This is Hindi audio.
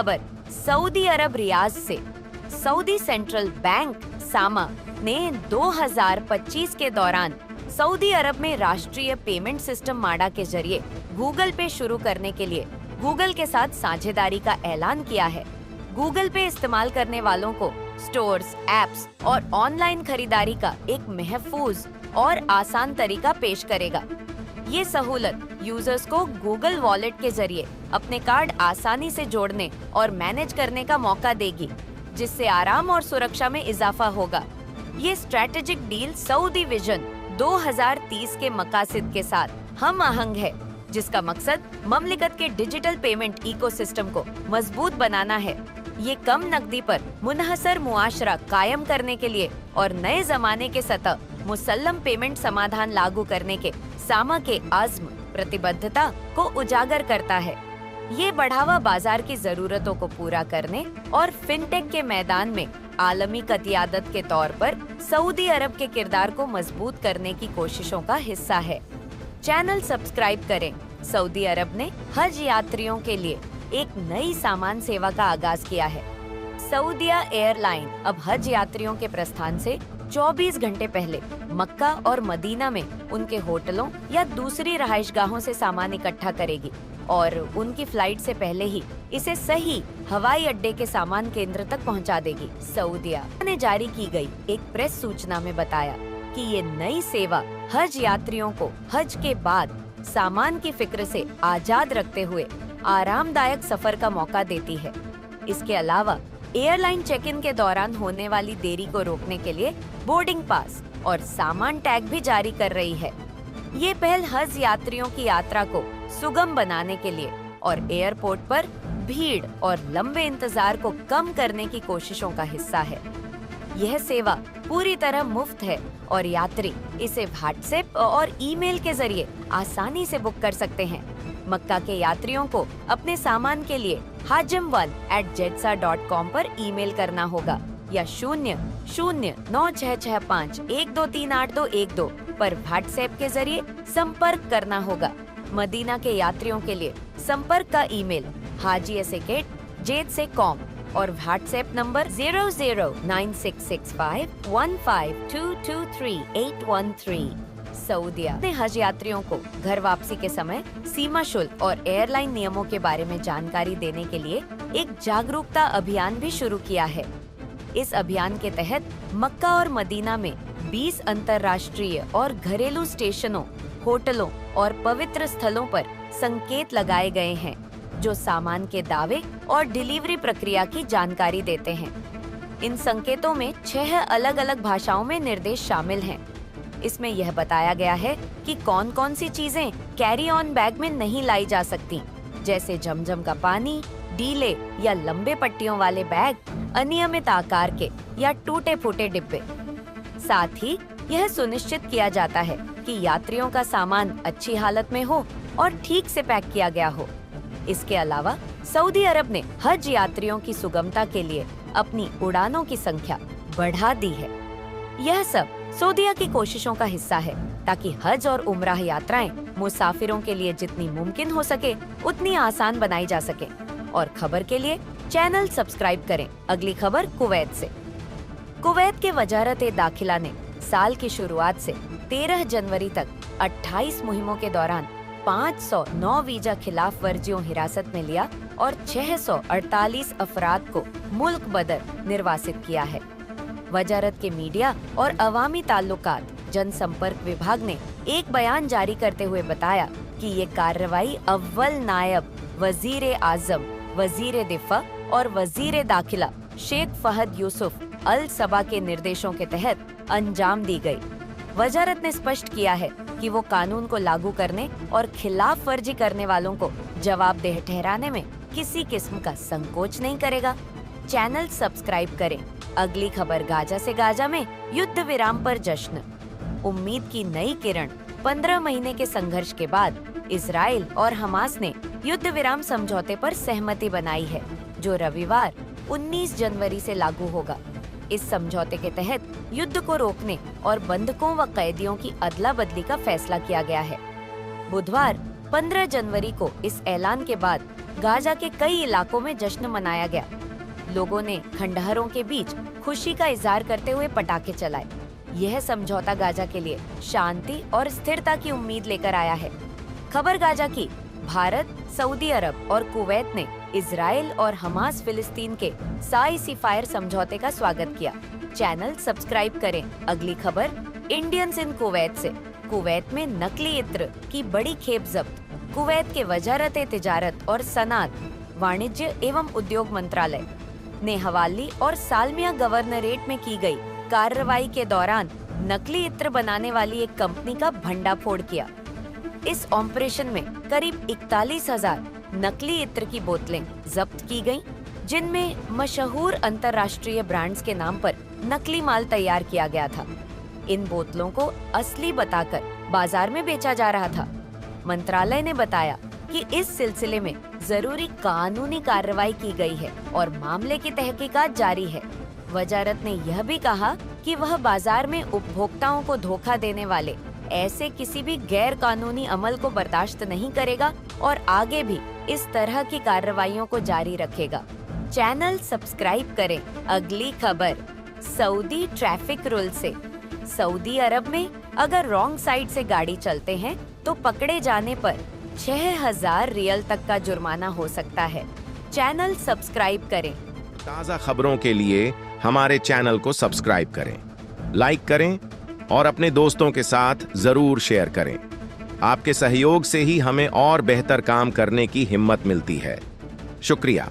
खबर सऊदी अरब रियाद से। सऊदी सेंट्रल बैंक सामा ने 2025 के दौरान सऊदी अरब में राष्ट्रीय पेमेंट सिस्टम माडा के जरिए गूगल पे शुरू करने के लिए गूगल के साथ साझेदारी का ऐलान किया है। गूगल पे इस्तेमाल करने वालों को स्टोर्स, एप्स और ऑनलाइन खरीदारी का एक महफूज और आसान तरीका पेश करेगा। ये सहूलत यूजर्स को गूगल वॉलेट के जरिए अपने कार्ड आसानी से जोड़ने और मैनेज करने का मौका देगी, जिससे आराम और सुरक्षा में इजाफा होगा। ये स्ट्रैटेजिक डील सऊदी विजन 2030 के मकासद के साथ हम आहंग है, जिसका मकसद ममलिकत के डिजिटल पेमेंट इकोसिस्टम को मजबूत बनाना है। ये कम नकदी पर मुनहसर मुआशरा कायम करने के लिए और नए जमाने के सतह मुसल्लम पेमेंट समाधान लागू करने के सामा के आज़्म प्रतिबद्धता को उजागर करता है। ये बढ़ावा बाजार की जरूरतों को पूरा करने और फिनटेक के मैदान में आलमी कतियादत के तौर पर सऊदी अरब के किरदार को मजबूत करने की कोशिशों का हिस्सा है। चैनल सब्सक्राइब करें। सऊदी अरब ने हज यात्रियों के लिए एक नई सामान सेवा का आगाज किया है। सऊदिया एयरलाइन अब हज यात्रियों के प्रस्थान से 24 घंटे पहले मक्का और मदीना में उनके होटलों या दूसरी रहायशगाहों से सामान इकट्ठा करेगी और उनकी फ्लाइट से पहले ही इसे सही हवाई अड्डे के सामान केंद्र तक पहुंचा देगी। सऊदिया ने जारी की गई एक प्रेस सूचना में बताया कि ये नई सेवा हज यात्रियों को हज के बाद सामान की फिक्र से आजाद रखते हुए आरामदायक सफर का मौका देती है। इसके अलावा एयरलाइन चेक इन के दौरान होने वाली देरी को रोकने के लिए बोर्डिंग पास और सामान टैग भी जारी कर रही है। ये पहल हज यात्रियों की यात्रा को सुगम बनाने के लिए और एयरपोर्ट पर भीड़ और लंबे इंतजार को कम करने की कोशिशों का हिस्सा है। यह सेवा पूरी तरह मुफ्त है और यात्री इसे व्हाट्सएप और ईमेल के जरिए आसानी से बुक कर सकते हैं। मक्का के यात्रियों को अपने सामान के लिए hajim1@jedsa.com पर ईमेल करना होगा या 009665123812 पर व्हाट्सएप के जरिए संपर्क करना होगा। मदीना के यात्रियों के लिए संपर्क का ईमेल haji@jedsa.com और व्हाट्सएप नंबर 00966515223813। सऊदिया ने हज यात्रियों को घर वापसी के समय सीमा शुल्क और एयरलाइन नियमों के बारे में जानकारी देने के लिए एक जागरूकता अभियान भी शुरू किया है। इस अभियान के तहत मक्का और मदीना में 20 अंतर्राष्ट्रीय और घरेलू स्टेशनों, होटलों और पवित्र स्थलों पर संकेत लगाए गए हैं, जो सामान के दावे और डिलीवरी प्रक्रिया की जानकारी देते हैं। इन संकेतों में 6 अलग-अलग भाषाओं में निर्देश शामिल हैं। इसमें यह बताया गया है कि कौन कौन सी चीजें कैरी ऑन बैग में नहीं लाई जा सकती, जैसे जमजम का पानी, डीले या लंबे पट्टियों वाले बैग, अनियमित आकार के या टूटे फूटे डिब्बे। साथ ही यह सुनिश्चित किया जाता है कि यात्रियों का सामान अच्छी हालत में हो और ठीक से पैक किया गया हो। इसके अलावा सऊदी अरब ने हज यात्रियों की सुगमता के लिए अपनी उड़ानों की संख्या बढ़ा दी है। यह सब सऊदिया की कोशिशों का हिस्सा है ताकि हज और उम्राह यात्राएं मुसाफिरों के लिए जितनी मुमकिन हो सके उतनी आसान बनाई जा सके। और खबर के लिए चैनल सब्सक्राइब करें। अगली खबर कुवैत से। कुवैत के वजारत दाखिला ने साल की शुरुआत से 13 जनवरी तक 28 मुहिमों के दौरान 509 वीजा खिलाफ वर्जियों हिरासत में लिया और 648 अफराद को मुल्क बदर निर्वासित किया है। वजारत के मीडिया और अवामी ताल्लुकात जनसंपर्क विभाग ने एक बयान जारी करते हुए बताया कि ये कार्रवाई अव्वल नायब वजीर आजम, वजीर दिफा और वजीर दाखिला शेख फहद यूसुफ अल सबा के निर्देशों के तहत अंजाम दी गई। वजारत ने स्पष्ट किया है कि वो कानून को लागू करने और खिलाफ वर्जी करने वालों को जवाबदेह ठहराने में किसी किस्म का संकोच नहीं करेगा। चैनल सब्सक्राइब करें। अगली खबर गाजा से। गाजा में युद्ध विराम पर जश्न। उम्मीद की नई किरण। 15 महीने के संघर्ष के बाद इजराइल और हमास ने युद्ध विराम समझौते पर सहमति बनाई है, जो रविवार 19 जनवरी से लागू होगा। इस समझौते के तहत युद्ध को रोकने और बंधकों व कैदियों की अदला बदली का फैसला किया गया है। बुधवार 15 जनवरी को इस ऐलान के बाद गाजा के कई इलाकों में जश्न मनाया गया। लोगों ने खंडहरों के बीच खुशी का इजहार करते हुए पटाखे चलाए। यह समझौता गाजा के लिए शांति और स्थिरता की उम्मीद लेकर आया है। खबर गाजा की। भारत, सऊदी अरब और कुवैत ने इजराइल और हमास फिलिस्तीन के सीज़फायर समझौते का स्वागत किया। चैनल सब्सक्राइब करें। अगली खबर इंडियंस इन कुवैत से। कुवैत में नकली इत्र की बड़ी खेप जब्त। कुवैत के वजारत तिजारत और सनात, वाणिज्य एवं उद्योग मंत्रालय ने हवाली और सालमिया गवर्नरेट में की गई कार्रवाई के दौरान नकली इत्र बनाने वाली एक कंपनी का भंडाफोड़ किया। इस ऑपरेशन में करीब 41,000 नकली इत्र की बोतलें जब्त की गईं, जिनमें मशहूर अंतर्राष्ट्रीय ब्रांड्स के नाम पर नकली माल तैयार किया गया था। इन बोतलों को असली बताकर बाजार में बेचा जा रहा था। मंत्रालय ने बताया कि इस सिलसिले में जरूरी कानूनी कार्रवाई की गई है और मामले की तहकीकात जारी है। वजारत ने यह भी कहा कि वह बाजार में उपभोक्ताओं को धोखा देने वाले ऐसे किसी भी गैर कानूनी अमल को बर्दाश्त नहीं करेगा और आगे भी इस तरह की कार्रवाइयों को जारी रखेगा। चैनल सब्सक्राइब करें। अगली खबर सऊदी ट्रैफिक रूल से। सऊदी अरब में अगर रॉन्ग साइड से गाड़ी चलते हैं तो पकड़े जाने पर 6,000 रियल तक का जुर्माना हो सकता है। चैनल सब्सक्राइब करें। ताज़ा खबरों के लिए हमारे चैनल को सब्सक्राइब करें, लाइक करें और अपने दोस्तों के साथ जरूर शेयर करें। आपके सहयोग से ही हमें और बेहतर काम करने की हिम्मत मिलती है। शुक्रिया।